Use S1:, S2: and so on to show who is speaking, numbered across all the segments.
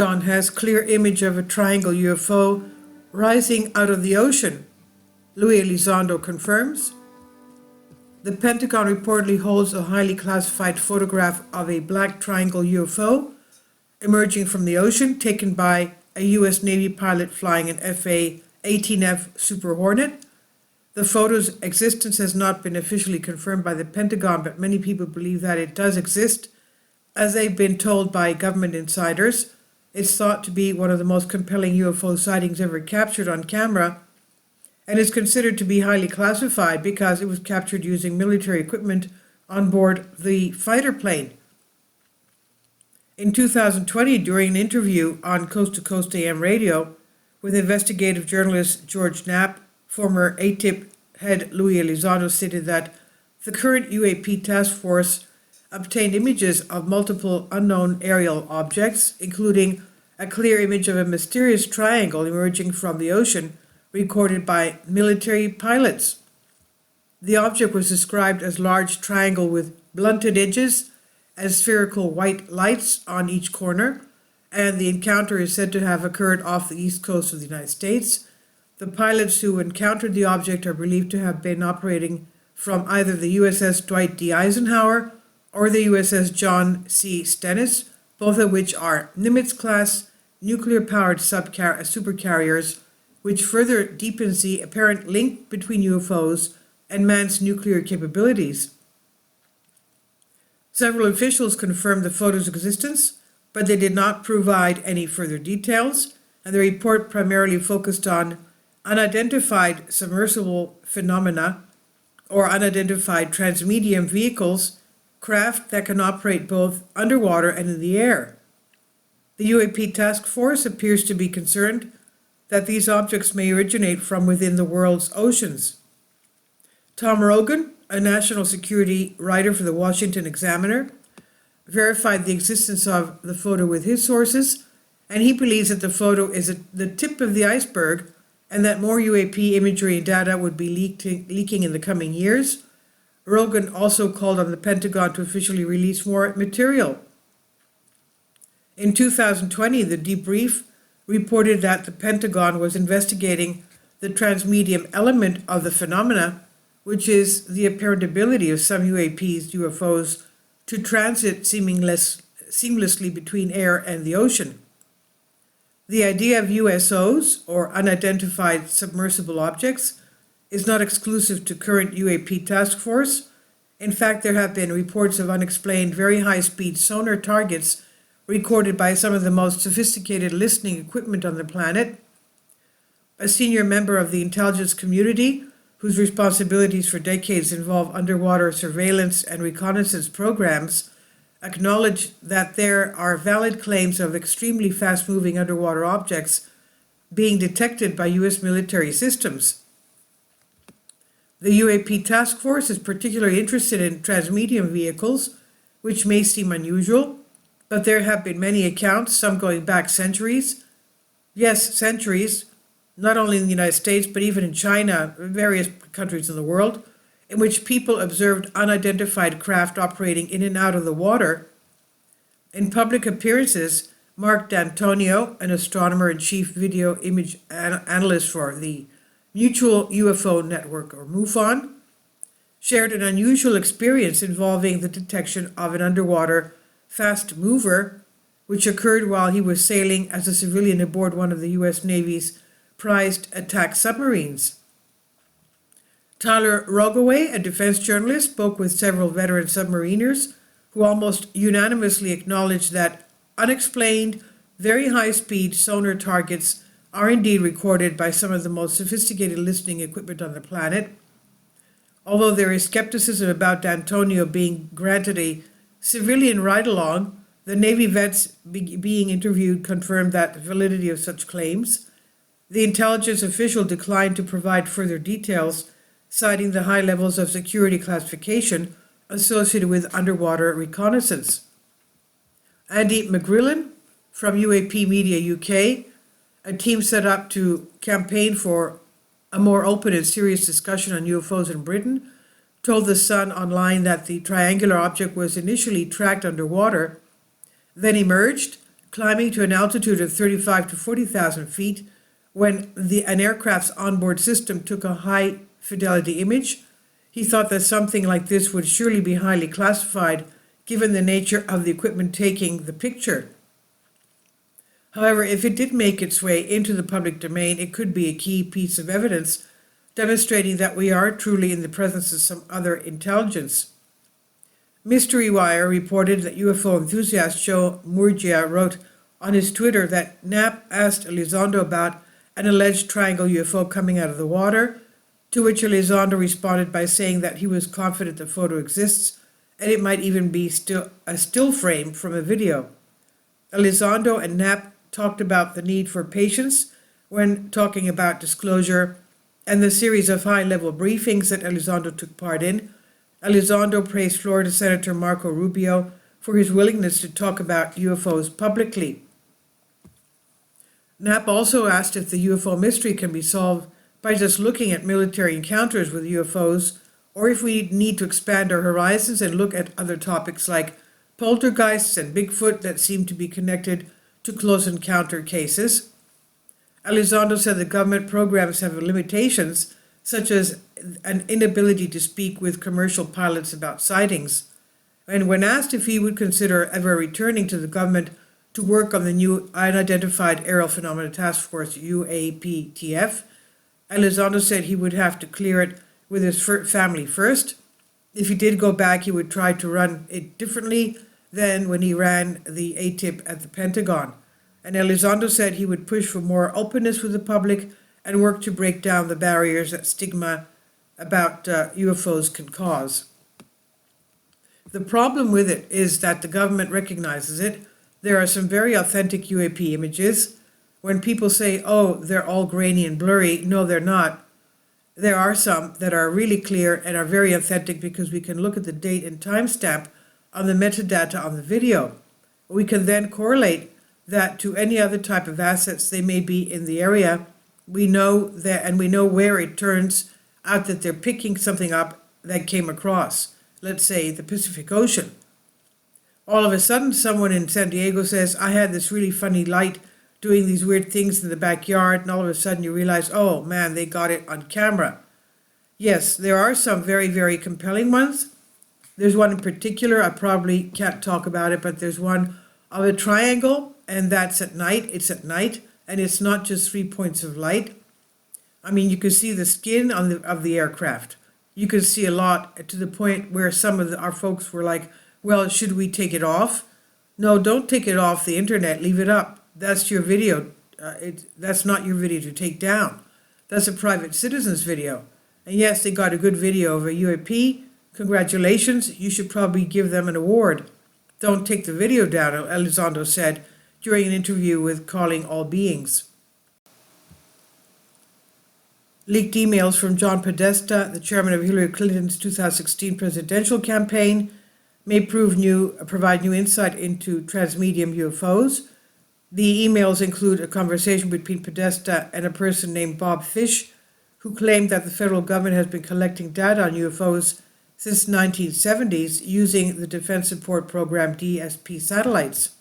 S1: Pentagon has clear image of a triangle UFO rising out of the ocean, Luis Elizondo confirms. The Pentagon reportedly holds a highly classified photograph of a black triangle UFO emerging from the ocean, taken by a U.S. Navy pilot flying an FA-18F Super Hornet. The photo's existence has not been officially confirmed by the Pentagon, but many people believe that it does exist. As they've been told by government insiders, it's thought to be one of the most compelling UFO sightings ever captured on camera, and is considered to be highly classified because it was captured using military equipment on board the fighter plane. In 2020, during an interview on Coast to Coast AM radio with investigative journalist George Knapp, former ATIP head Luis Elizondo stated that the current UAP task force obtained images of multiple unknown aerial objects, including a clear image of a mysterious triangle emerging from the ocean, recorded by military pilots. The object was described as a large triangle with blunted edges and spherical white lights on each corner, and the encounter is said to have occurred off the east coast of the United States. The pilots who encountered the object are believed to have been operating from either the USS Dwight D. Eisenhower or the USS John C. Stennis, both of which are Nimitz-class nuclear-powered supercarriers, which further deepens the apparent link between UFOs and man's nuclear capabilities. Several officials confirmed the photo's existence, but they did not provide any further details, and the report primarily focused on unidentified submersible phenomena or unidentified transmedium vehicles, craft that can operate both underwater and in the air. The UAP task force appears to be concerned that these objects may originate from within the world's oceans. Tom Rogan, a national security writer for the Washington Examiner, verified the existence of the photo with his sources, and he believes that the photo is the tip of the iceberg and that more UAP imagery and data would be leaking in the coming years. Rogan also called on the Pentagon to officially release more material. In 2020, the Debrief reported that the Pentagon was investigating the transmedium element of the phenomena, which is the apparent ability of some UFOs to transit seamlessly between air and the ocean. The idea of USOs, or unidentified submersible objects, is not exclusive to current UAP task force. In fact, there have been reports of unexplained very high-speed sonar targets recorded by some of the most sophisticated listening equipment on the planet. A senior member of the intelligence community, whose responsibilities for decades involve underwater surveillance and reconnaissance programs, acknowledged that there are valid claims of extremely fast-moving underwater objects being detected by U.S. military systems. The UAP task force is particularly interested in transmedium vehicles, which may seem unusual, but there have been many accounts, some going back centuries. Yes, centuries, not only in the United States, but even in China, various countries in the world, in which people observed unidentified craft operating in and out of the water. In public appearances, Mark D'Antonio, an astronomer and chief video image analyst for the Mutual UFO Network, or MUFON, shared an unusual experience involving the detection of an underwater fast mover, which occurred while he was sailing as a civilian aboard one of the U.S. Navy's prized attack submarines. Tyler Rogaway, a defense journalist, spoke with several veteran submariners who almost unanimously acknowledged that unexplained, very high-speed sonar targets are indeed recorded by some of the most sophisticated listening equipment on the planet. Although there is skepticism about D'Antonio being granted a civilian ride-along, the Navy vets being interviewed confirmed that the validity of such claims. The intelligence official declined to provide further details, citing the high levels of security classification associated with underwater reconnaissance. Andy McGrillen from UAP Media UK, a team set up to campaign for a more open and serious discussion on UFOs in Britain, told The Sun online that the triangular object was initially tracked underwater, then emerged, climbing to an altitude of 35 to 40,000 feet when an aircraft's onboard system took a high-fidelity image. He thought that something like this would surely be highly classified given the nature of the equipment taking the picture. However, if it did make its way into the public domain, it could be a key piece of evidence demonstrating that we are truly in the presence of some other intelligence. Mystery Wire reported that UFO enthusiast Joe Murgia wrote on his Twitter that Knapp asked Elizondo about an alleged triangle UFO coming out of the water, to which Elizondo responded by saying that he was confident the photo exists and it might even be a still frame from a video. Elizondo and Knapp talked about the need for patience when talking about disclosure and the series of high-level briefings that Elizondo took part in. Elizondo praised Florida Senator Marco Rubio for his willingness to talk about UFOs publicly. Knapp also asked if the UFO mystery can be solved by just looking at military encounters with UFOs, or if we need to expand our horizons and look at other topics like poltergeists and Bigfoot that seem to be connected to close encounter cases. Elizondo said the government programs have limitations, such as an inability to speak with commercial pilots about sightings. And when asked if he would consider ever returning to the government to work on the new Unidentified Aerial Phenomena Task Force, UAPTF, Elizondo said he would have to clear it with his family first. If he did go back, he would try to run it differently than when he ran the ATIP at the Pentagon. And Elizondo said he would push for more openness with the public and work to break down the barriers that stigma about UFOs can cause. The problem with it is that the government recognizes it. There are some very authentic UAP images. When people say, oh, they're all grainy and blurry, no, they're not. There are some that are really clear and are very authentic because we can look at the date and timestamp on the metadata on the video. We can then correlate that to any other type of assets they may be in the area. We know that, and we know where it turns out that they're picking something up that came across, let's say the Pacific Ocean. All of a sudden, someone in San Diego says, I had this really funny light doing these weird things in the backyard, and all of a sudden you realize, oh man, they got it on camera. Yes, there are some very, very compelling ones. There's one in particular, I probably can't talk about it, but there's one of a triangle, and that's at night. It's at night, and it's not just 3 points of light. I mean, you can see the skin of the aircraft. You can see a lot, to the point where some of our folks were like, well, should we take it off? No, don't take it off the internet. Leave it up. That's your video. That's not your video to take down. That's a private citizen's video. And yes, they got a good video of a UAP. Congratulations. You should probably give them an award. Don't take the video down, Elizondo said during an interview with Calling All Beings. Leaked emails from John Podesta, the chairman of Hillary Clinton's 2016 presidential campaign, may provide new insight into transmedium UFOs. The emails include a conversation between Podesta and a person named Bob Fish, who claimed that the federal government has been collecting data on UFOs since the 1970s using the Defense Support Program DSP satellites.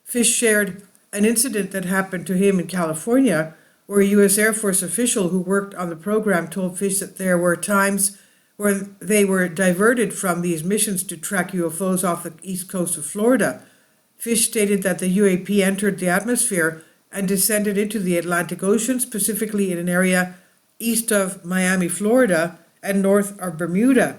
S1: Fish shared an incident that happened to him in California, where a U.S. Air Force official who worked on the program told Fish that there were times when they were diverted from these missions to track UFOs off the east coast of Florida. Fish stated that the UAP entered the atmosphere and descended into the Atlantic Ocean, specifically in an area east of Miami, Florida, and north of Bermuda.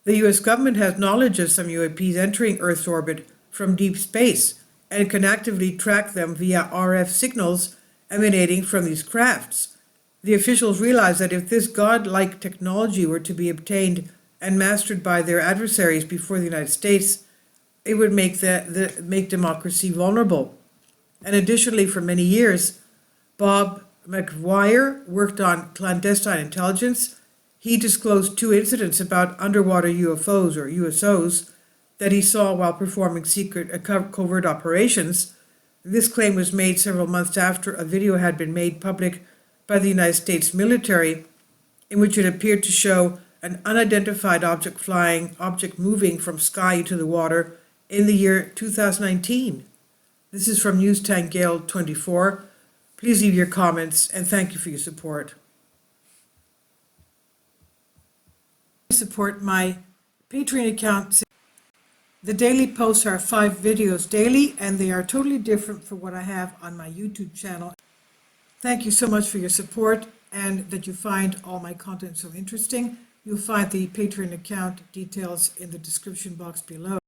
S1: The U.S. government has knowledge of some UAPs entering Earth's orbit from deep space and can actively track them via RF signals emanating from these crafts. The officials realized that if this godlike technology were to be obtained and mastered by their adversaries before the United States, it would make make democracy vulnerable. And additionally, for many years, Bob McGuire worked on clandestine intelligence. He disclosed 2 incidents about underwater UFOs or USOs that he saw while performing secret covert operations. This claim was made several months after a video had been made public by the United States military in which it appeared to show an unidentified object moving from sky into the water in the year 2019. This is from News Tank Gale 24. Please leave your comments and thank you for your support. Support my Patreon account. The daily posts are 5 videos daily, and they are totally different from what I have on my YouTube channel. Thank you so much for your support and that you find all my content so interesting. You'll find the Patreon account details in the description box below.